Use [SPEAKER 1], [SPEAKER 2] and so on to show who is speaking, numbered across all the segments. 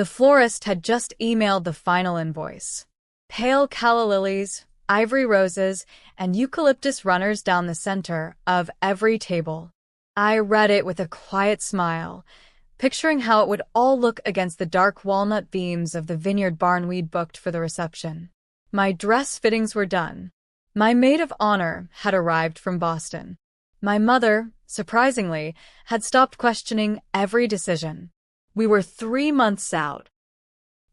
[SPEAKER 1] The florist had just emailed the final invoice. Pale calla lilies, ivory roses, and eucalyptus runners down the center of every table. I read it with a quiet smile, picturing how it would all look against the dark walnut beams of the vineyard barn we'd booked for the reception. My dress fittings were done. My maid of honor had arrived from Boston. My mother, surprisingly, had stopped questioning every decision. We were 3 months out.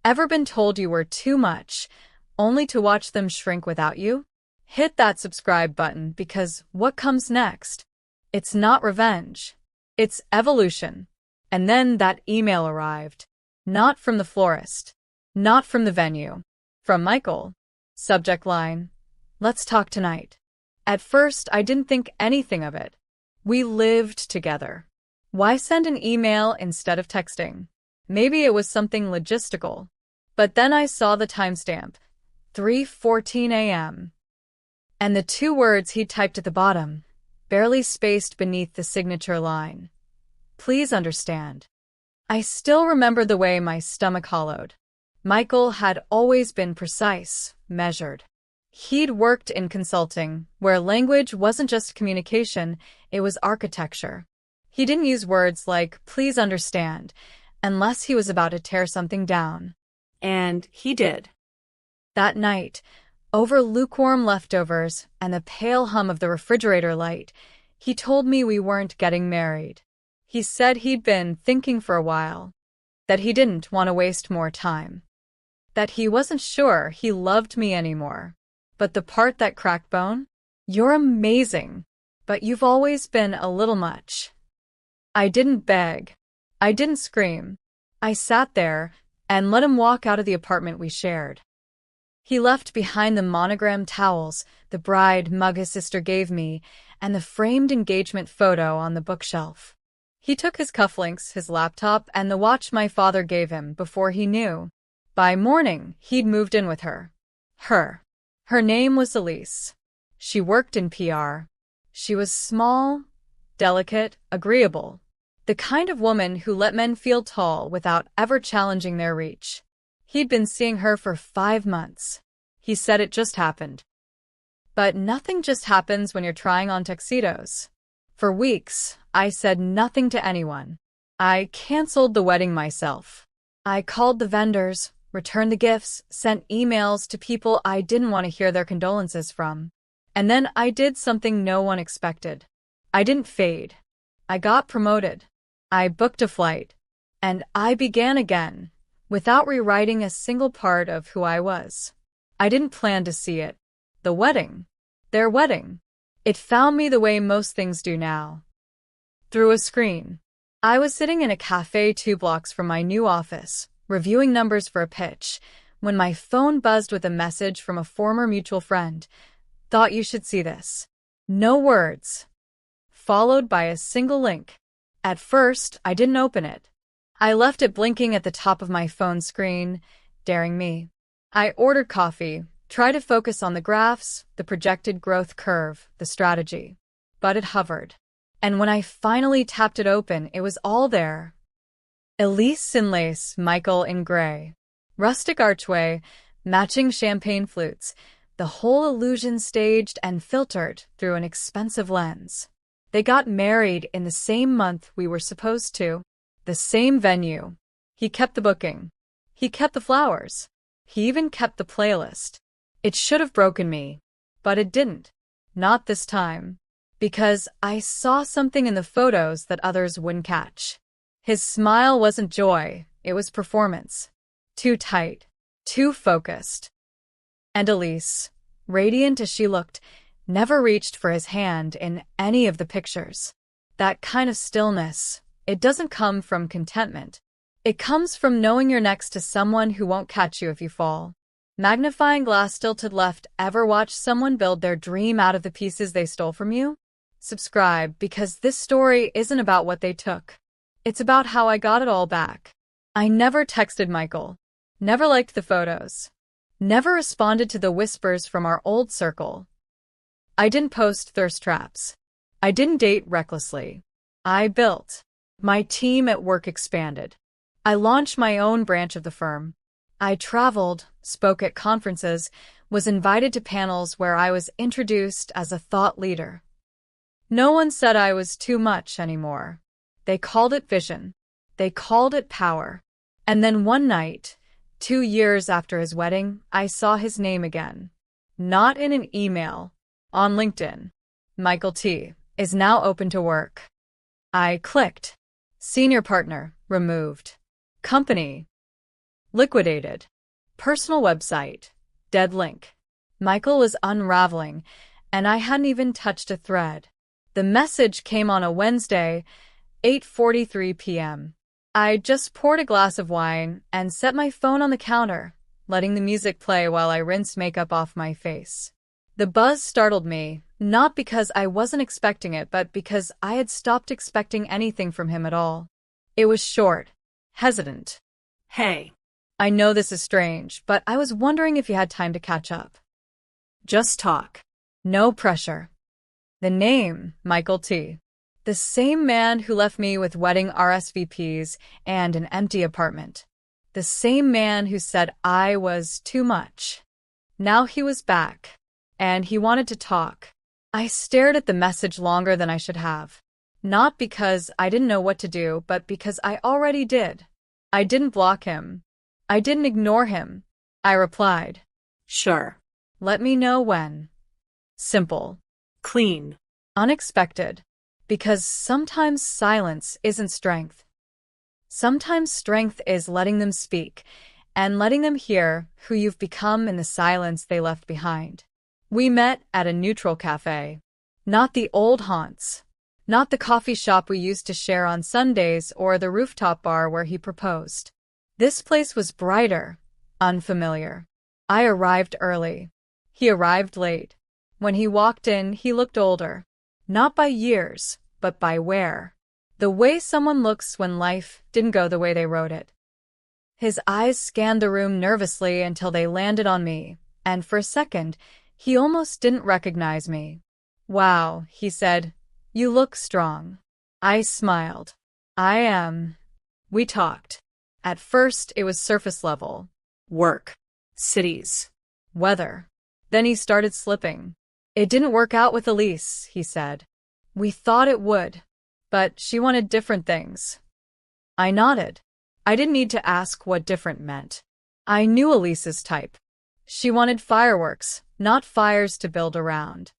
[SPEAKER 1] Ever been told you were too much, only to watch them shrink without you? Hit that subscribe button because what comes next? It's not revenge. It's evolution. And then that email arrived. Not from the florist. Not from the venue. From Michael. Subject line: let's talk tonight. At first, I didn't think anything of it. We lived together. Why send an email instead of texting? Maybe it was something logistical. But then I saw the timestamp, 3:14 a.m. And the 2 words he typed at the bottom, barely spaced beneath the signature line. Please understand. I still remember the way my stomach hollowed. Michael had always been precise, measured. He'd worked in consulting, where language wasn't just communication, it was architecture. He didn't use words like, please understand, unless he was about to tear something down.
[SPEAKER 2] And he did.
[SPEAKER 1] That night, over lukewarm leftovers and the pale hum of the refrigerator light, he told me we weren't getting married. He said he'd been thinking for a while, that he didn't want to waste more time, that he wasn't sure he loved me anymore. But the part that cracked bone? You're amazing, but you've always been a little much. I didn't beg. I didn't scream. I sat there and let him walk out of the apartment we shared. He left behind the monogrammed towels the bride mug his sister gave me and the framed engagement photo on the bookshelf. He took his cufflinks, his laptop, and the watch my father gave him before he knew. By morning, he'd moved in with her. Her name was Elise. She worked in PR. She was small, delicate, agreeable. The kind of woman who let men feel tall without ever challenging their reach. He'd been seeing her for 5 months. He said it just happened. But nothing just happens when you're trying on tuxedos. For weeks, I said nothing to anyone. I canceled the wedding myself. I called the vendors, returned the gifts, sent emails to people I didn't want to hear their condolences from. And then I did something no one expected. I didn't fade. I got promoted. I booked a flight. And I began again, without rewriting a single part of who I was. I didn't plan to see it. The wedding. Their wedding. It found me the way most things do now. Through a screen. I was sitting in a cafe 2 blocks from my new office, reviewing numbers for a pitch, when my phone buzzed with a message from a former mutual friend. Thought you should see this. No words. Followed by a single link. At first, I didn't open it. I left it blinking at the top of my phone screen, daring me. I ordered coffee, tried to focus on the graphs, the projected growth curve, the strategy. But it hovered. And when I finally tapped it open, it was all there. Elise in lace, Michael in gray. Rustic archway, matching champagne flutes, the whole illusion staged and filtered through an expensive lens. They got married in the same month we were supposed to. The same venue. He kept the booking. He kept the flowers. He even kept the playlist. It should have broken me, but it didn't. Not this time. Because I saw something in the photos that others wouldn't catch. His smile wasn't joy, it was performance. Too tight. Too focused. And Elise, radiant as she looked, never reached for his hand in any of the pictures. That kind of stillness, it doesn't come from contentment. It comes from knowing you're next to someone who won't catch you if you fall. Magnifying glass tilted left. Ever watch someone build their dream out of the pieces they stole from you? Subscribe, because this story isn't about what they took. It's about how I got it all back. I never texted Michael. Never liked the photos. Never responded to the whispers from our old circle. I didn't post thirst traps. I didn't date recklessly. I built. My team at work expanded. I launched my own branch of the firm. I traveled, spoke at conferences, was invited to panels where I was introduced as a thought leader. No one said I was too much anymore. They called it vision. They called it power. And then one night, 2 years after his wedding, I saw his name again. Not in an email, on LinkedIn. Michael T. is now open to work. I clicked. Senior partner, removed. Company, liquidated. Personal website, dead link. Michael was unraveling, and I hadn't even touched a thread. The message came on a Wednesday, 8:43 p.m. I just poured a glass of wine and set my phone on the counter, letting the music play while I rinsed makeup off my face. The buzz startled me, not because I wasn't expecting it, but because I had stopped expecting anything from him at all. It was short, hesitant.
[SPEAKER 2] Hey.
[SPEAKER 1] I know this is strange, but I was wondering if you had time to catch up.
[SPEAKER 2] Just talk.
[SPEAKER 1] No pressure. The name, Michael T. The same man who left me with wedding RSVPs and an empty apartment. The same man who said I was too much. Now he was back, and he wanted to talk. I stared at the message longer than I should have. Not because I didn't know what to do, but because I already did. I didn't block him. I didn't ignore him. I replied.
[SPEAKER 2] Sure.
[SPEAKER 1] Let me know when. Simple.
[SPEAKER 2] Clean.
[SPEAKER 1] Unexpected. Because sometimes silence isn't strength. Sometimes strength is letting them speak and letting them hear who you've become in the silence they left behind. We met at a neutral cafe. Not the old haunts. Not the coffee shop we used to share on Sundays or the rooftop bar where he proposed. This place was brighter, unfamiliar. I arrived early. He arrived late. When he walked in, he looked older. Not by years, but by wear. The way someone looks when life didn't go the way they wrote it. His eyes scanned the room nervously until they landed on me, and for a second, he almost didn't recognize me. Wow, he said, you look strong. I smiled. I am. We talked. At first, it was surface level.
[SPEAKER 2] Work. Cities.
[SPEAKER 1] Weather. Then he started slipping. It didn't work out with Elise, he said. We thought it would, but she wanted different things. I nodded. I didn't need to ask what different meant. I knew Elise's type. She wanted fireworks, not fires to build around.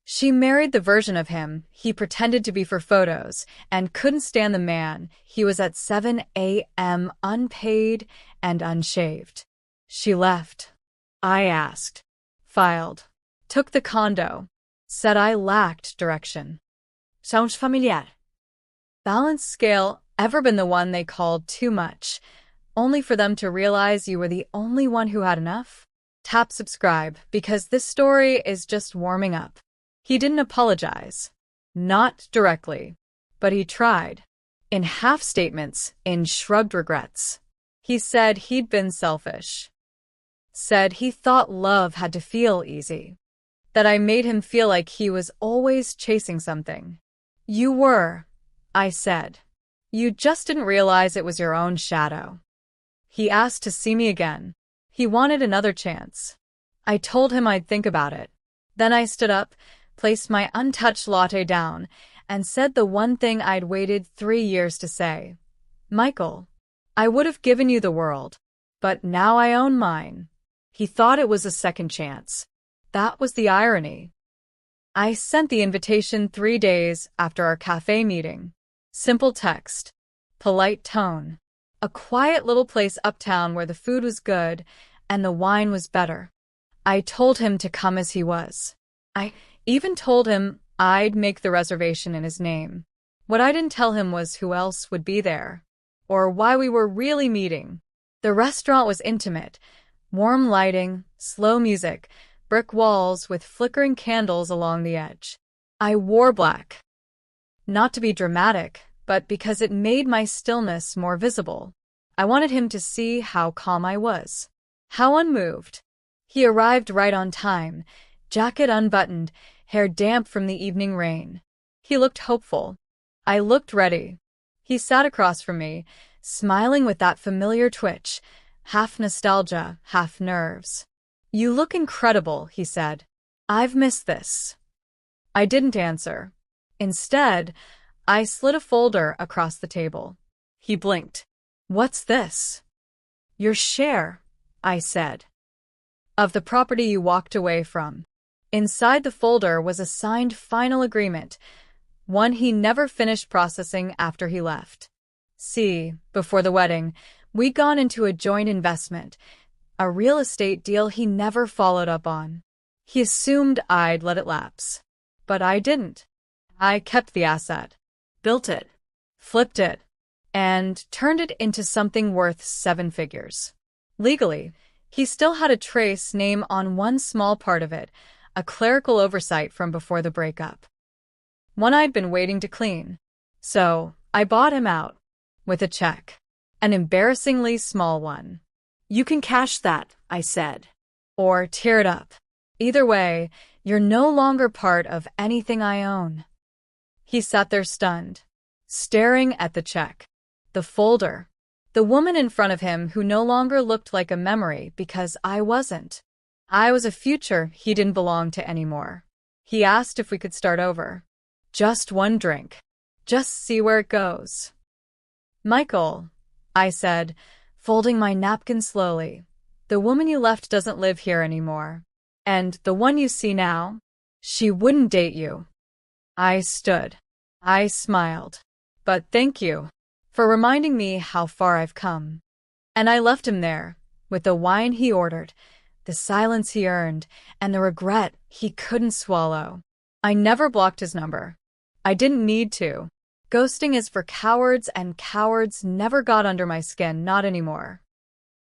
[SPEAKER 1] She married the version of him he pretended to be for photos and couldn't stand the man he was at 7 a.m. unpaid and unshaved. She left. I asked. Filed. Took the condo. Said I lacked direction.
[SPEAKER 2] Sounds familiar.
[SPEAKER 1] Balance scale ever been the one they called too much, only for them to realize you were the only one who had enough? Tap subscribe, because this story is just warming up. He didn't apologize. Not directly. But he tried. In half statements, in shrugged regrets. He said he'd been selfish. Said he thought love had to feel easy. That I made him feel like he was always chasing something. You were, I said. You just didn't realize it was your own shadow. He asked to see me again. He wanted another chance. I told him I'd think about it. Then I stood up, placed my untouched latte down, and said the one thing I'd waited 3 years to say. Michael, I would have given you the world, but now I own mine. He thought it was a second chance. That was the irony. I sent the invitation 3 days after our cafe meeting. Simple text. Polite tone. A quiet little place uptown where the food was good and the wine was better. I told him to come as he was. I even told him I'd make the reservation in his name. What I didn't tell him was who else would be there, or why we were really meeting. The restaurant was intimate. Warm lighting, slow music, brick walls with flickering candles along the edge. I wore black. Not to be dramatic, but because it made my stillness more visible. I wanted him to see how calm I was. How unmoved. He arrived right on time, jacket unbuttoned, hair damp from the evening rain. He looked hopeful. I looked ready. He sat across from me, smiling with that familiar twitch, half nostalgia, half nerves. "You look incredible," he said. "I've missed this." I didn't answer. Instead, I slid a folder across the table. He blinked. "What's this?" "Your share," I said, "of the property you walked away from." Inside the folder was a signed final agreement, one he never finished processing after he left. See, before the wedding, we'd gone into a joint investment, a real estate deal he never followed up on. He assumed I'd let it lapse. But I didn't. I kept the asset, built it, flipped it, and turned it into something worth 7 figures. Legally, he still had a trace name on one small part of it, a clerical oversight from before the breakup. One I'd been waiting to clean. So, I bought him out. With a check. An embarrassingly small one. "You can cash that," I said. "Or tear it up. Either way, you're no longer part of anything I own." He sat there stunned, staring at the check, the folder, the woman in front of him who no longer looked like a memory because I wasn't. I was a future he didn't belong to anymore. He asked if we could start over. Just one drink. Just see where it goes. "Michael," I said, folding my napkin slowly, "the woman you left doesn't live here anymore. And the one you see now, she wouldn't date you." I stood. I smiled. "But thank you for reminding me how far I've come." And I left him there, with the wine he ordered, the silence he earned, and the regret he couldn't swallow. I never blocked his number. I didn't need to. Ghosting is for cowards, and cowards never got under my skin, not anymore.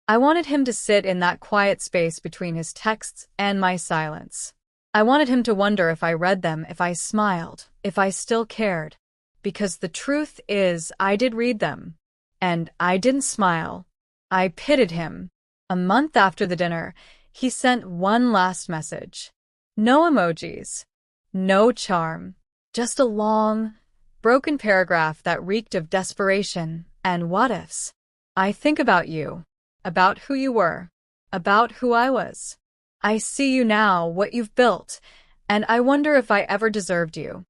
[SPEAKER 1] I wanted him to sit in that quiet space between his texts and my silence. I wanted him to wonder if I read them, if I smiled, if I still cared. Because the truth is, I did read them. And I didn't smile. I pitied him. A month after the dinner, he sent one last message. No emojis. No charm. Just a long, broken paragraph that reeked of desperation and what-ifs. "I think about you. About who you were. About who I was. I see you now, what you've built, and I wonder if I ever deserved you.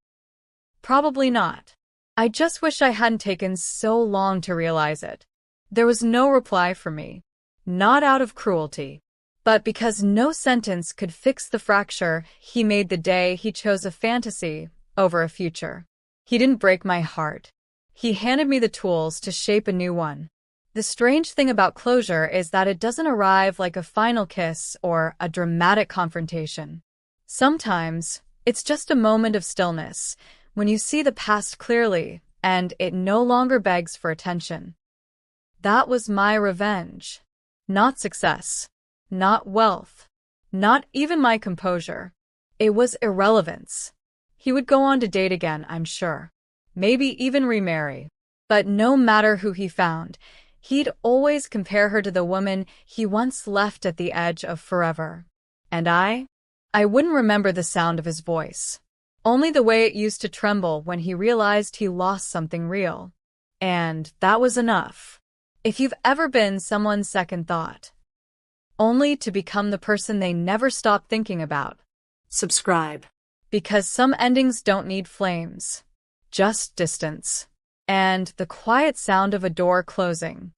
[SPEAKER 1] Probably not. I just wish I hadn't taken so long to realize it." There was no reply from me. Not out of cruelty, but because no sentence could fix the fracture he made the day he chose a fantasy over a future. He didn't break my heart. He handed me the tools to shape a new one. The strange thing about closure is that it doesn't arrive like a final kiss or a dramatic confrontation. Sometimes, it's just a moment of stillness, when you see the past clearly, and it no longer begs for attention. That was my revenge. Not success. Not wealth. Not even my composure. It was irrelevance. He would go on to date again, I'm sure. Maybe even remarry. But no matter who he found, he'd always compare her to the woman he once left at the edge of forever. And I wouldn't remember the sound of his voice. Only the way it used to tremble when he realized he lost something real. And that was enough. If you've ever been someone's second thought, only to become the person they never stopped thinking about,
[SPEAKER 2] Subscribe.
[SPEAKER 1] Because some endings don't need flames, just distance. And the quiet sound of a door closing.